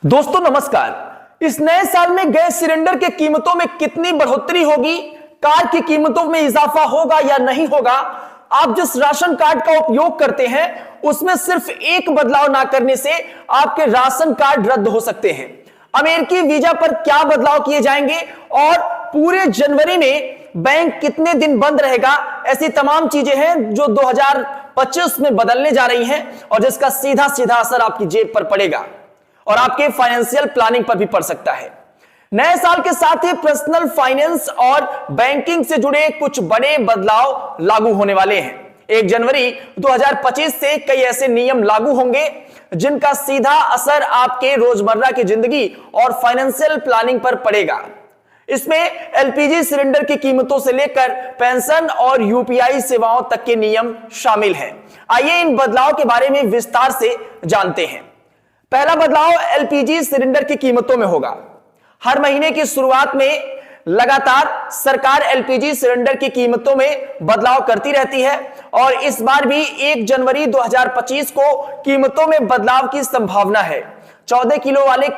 दोस्तों नमस्कार। इस नए साल में गैस सिलेंडर के कीमतों में कितनी बढ़ोतरी होगी, कार की कीमतों में इजाफा होगा या नहीं होगा, आप जिस राशन कार्ड का उपयोग करते हैं उसमें सिर्फ एक बदलाव ना करने से आपके राशन कार्ड रद्द हो सकते हैं। अमेरिकी वीजा पर क्या बदलाव किए जाएंगे और पूरे जनवरी में बैंक कितने दिन बंद रहेगा, ऐसी तमाम चीजें हैं जो 2025 में बदलने जा रही हैं और जिसका सीधा सीधा असर आपकी जेब पर पड़ेगा और आपके फाइनेंशियल प्लानिंग पर भी पड़ सकता है। नए साल के साथ ही पर्सनल फाइनेंस और बैंकिंग से जुड़े कुछ बड़े बदलाव लागू होने वाले हैं। 1 जनवरी 2025 से कई ऐसे नियम लागू होंगे जिनका सीधा असर आपके रोजमर्रा की जिंदगी और फाइनेंशियल प्लानिंग पर पड़ेगा। इसमें एलपीजी सिलेंडर की कीमतों से लेकर पेंशन और यूपीआई सेवाओं तक के नियम शामिल हैं। आइए इन बदलाव के बारे में विस्तार से जानते हैं। पहला बदलाव एलपीजी सिलेंडर की कीमतों में होगा। हर महीने की शुरुआत में लगातार सरकार एलपीजी सिलेंडर की कीमतों में बदलाव करती रहती है और इस बार भी 1 जनवरी 2025 को कीमतों में बदलाव की संभावना है। 14 किलो वाले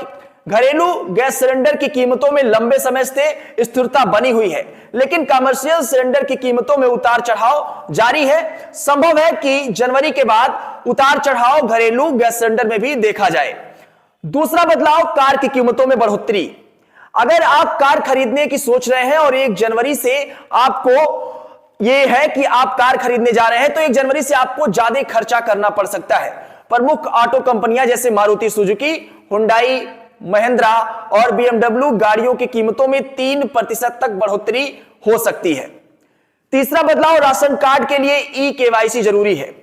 घरेलू गैस सिलेंडर की कीमतों में लंबे समय से स्थिरता बनी हुई है, लेकिन कमर्शियल सिलेंडर की कीमतों में उतार चढ़ाव जारी है। संभव है कि जनवरी के बाद उतार चढ़ाव घरेलू गैस सिलेंडर में भी देखा जाए। दूसरा बदलाव कार की कीमतों में बढ़ोतरी। अगर आप कार खरीदने की सोच रहे हैं और 1 जनवरी से आपको यह है कि आप कार खरीदने जा रहे हैं तो 1 जनवरी से आपको ज्यादा खर्चा करना पड़ सकता है। प्रमुख ऑटो कंपनियां जैसे मारुति सुजुकी, हुंडई, महिंद्रा और बीएमडब्ल्यू गाड़ियों की कीमतों में 3% तक बढ़ोतरी हो सकती है। तीसरा बदलाव राशन कार्ड के लिए ई केवाईसी जरूरी है।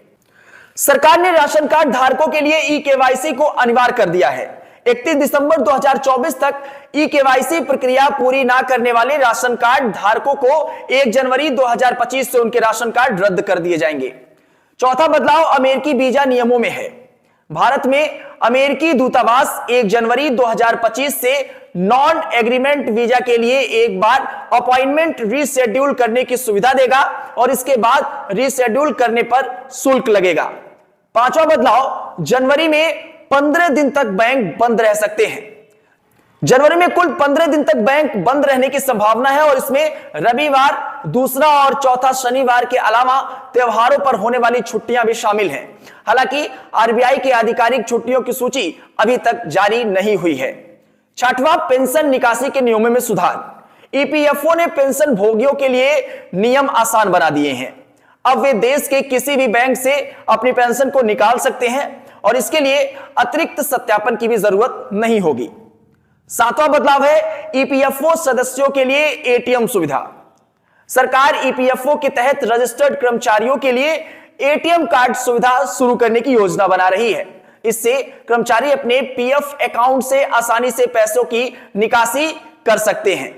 सरकार ने राशन कार्ड धारकों के लिए ई केवाईसी को अनिवार्य कर दिया है। 31 दिसंबर 2024 तक ई केवाईसी प्रक्रिया पूरी ना करने वाले राशन कार्ड धारकों को 1 जनवरी 2025 से उनके राशन कार्ड रद्द कर दिए जाएंगे। चौथा बदलाव अमेरिकी वीजा नियमों में है। भारत में अमेरिकी दूतावास 1 जनवरी 2025 से नॉन एग्रीमेंट वीजा के लिए एक बार अपॉइंटमेंट रीशेड्यूल करने की सुविधा देगा और इसके बाद रीशेड्यूल करने पर शुल्क लगेगा। पांचवा बदलाव, जनवरी में 15 दिन तक बैंक बंद रह सकते हैं। जनवरी में कुल 15 दिन तक बैंक बंद रहने की संभावना है और इसमें रविवार, दूसरा और चौथा शनिवार के अलावा त्योहारों पर होने वाली छुट्टियां भी शामिल हैं। हालांकि आरबीआई की आधिकारिक छुट्टियों की सूची अभी तक जारी नहीं हुई है। छठवां, पेंशन निकासी के नियमों में सुधार। ईपीएफओ ने पेंशन भोगियों के लिए नियम आसान बना दिए हैं। अब वे देश के किसी भी बैंक से अपनी पेंशन को निकाल सकते हैं और इसके लिए अतिरिक्त सत्यापन की भी जरूरत नहीं होगी। सातवां बदलाव है ईपीएफओ सदस्यों के लिए एटीएम सुविधा। सरकार ईपीएफओ के तहत रजिस्टर्ड कर्मचारियों के लिए एटीएम कार्ड सुविधा शुरू करने की योजना बना रही है। इससे कर्मचारी अपने पीएफ अकाउंट से आसानी से पैसों की निकासी कर सकते हैं।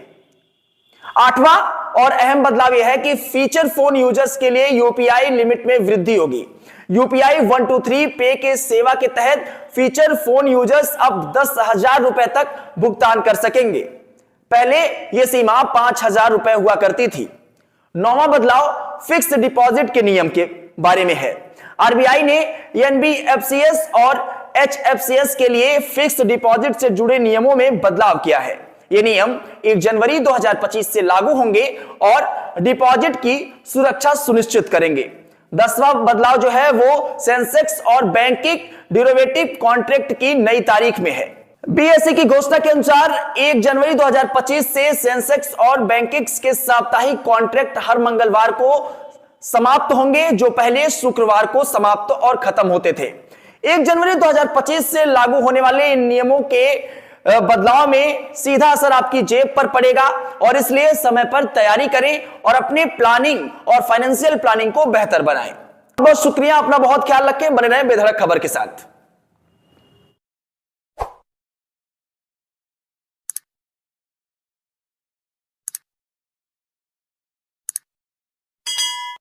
आठवां और अहम बदलाव यह है कि फीचर फोन यूजर्स के लिए यूपीआई लिमिट में वृद्धि होगी। यूपीआई 123 पे के सेवा के तहत फीचर फोन यूजर्स अब 10,000 रुपए तक भुगतान कर सकेंगे। पहले यह सीमा 5,000 रुपए हुआ करती थी। नौवां बदलाव फिक्स डिपॉजिट के नियम के बारे में है। आरबीआई ने एनबीएफसीएस और एचएफसीएस के लिए फिक्स डिपॉजिट से जुड़े नियमों में बदलाव किया है। ये नियम 1 जनवरी 2025 से लागू होंगे और डिपॉजिट की सुरक्षा सुनिश्चित करेंगे। 10वां बदलाव जो है वो सेंसेक्स और बैंकिंग डेरिवेटिव कॉन्ट्रैक्ट की नई तारीख में है। बीएसई की घोषणा के अनुसार 1 जनवरी 2025 से सेंसेक्स और बैंकिंग्स के साप्ताहिक कॉन्ट्रैक्ट हर मंगलवार को समाप्त होंगे, जो पहले शुक्रवार को समाप्त और खत्म होते थे। 1 जनवरी 2025 से लागू होने वाले इन नियमों के बदलाव में सीधा असर आपकी जेब पर पड़ेगा और इसलिए समय पर तैयारी करें और अपने प्लानिंग और फाइनेंशियल प्लानिंग को बेहतर बनाएं। बहुत शुक्रिया, अपना बहुत ख्याल रखें, बने रहें बेधड़क खबर के साथ।